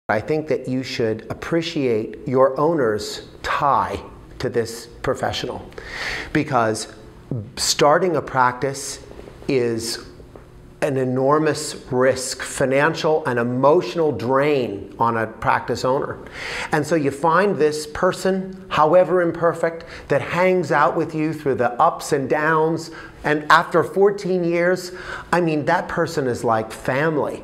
I think that you should appreciate your owner's tie to this professional, because starting a practice is an enormous risk, financial and emotional drain on a practice owner. And so you find this person, however imperfect, that hangs out with you through the ups and downs, and after 14 years, I mean, that person is like family.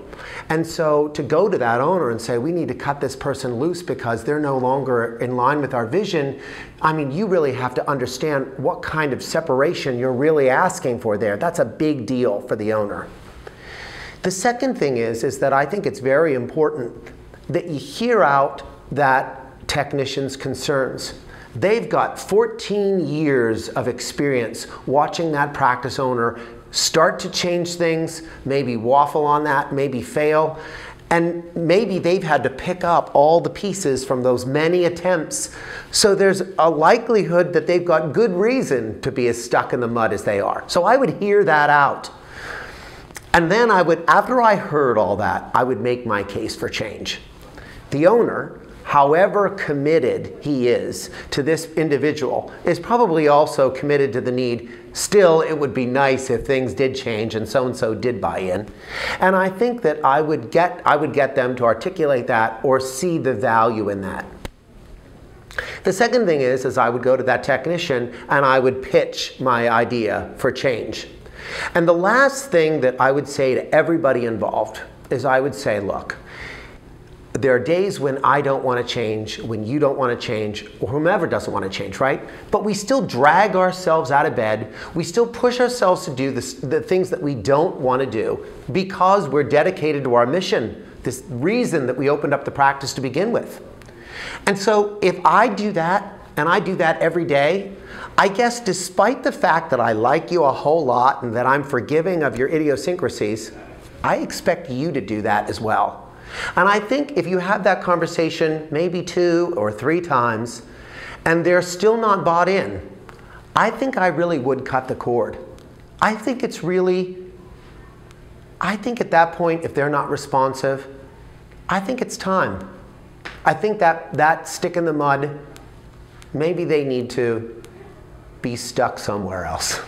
And so to go to that owner and say, we need to cut this person loose because they're no longer in line with our vision, I mean, you really have to understand what kind of separation you're really asking for there. That's a big deal for the owner. The second thing is that I think it's very important that you hear out that technician's concerns. They've got 14 years of experience watching that practice owner start to change things, maybe waffle on that, maybe fail, and maybe they've had to pick up all the pieces from those many attempts. So there's a likelihood that they've got good reason to be as stuck in the mud as they are. So I would hear that out. And then I would, after I heard all that, I would make my case for change. The owner, however committed he is to this individual, is probably also committed to the need. Still, it would be nice if things did change and so did buy in. And I think that I would get them to articulate that or see the value in that. The second thing is I would go to that technician and I would pitch my idea for change. And the last thing that I would say to everybody involved is I would say, look, there are days when I don't want to change, when you don't want to change, or whomever doesn't want to change, right? But we still drag ourselves out of bed. We still push ourselves to do the things that we don't want to do because we're dedicated to our mission, this reason that we opened up the practice to begin with. And so if I do that, and I do that every day, I guess despite the fact that I like you a whole lot and that I'm forgiving of your idiosyncrasies, I expect you to do that as well. And I think if you have that conversation maybe 2 or 3 times and they're still not bought in, I think I really would cut the cord. I think at that point, if they're not responsive, I think it's time. I think that stick in the mud, maybe they need to be stuck somewhere else.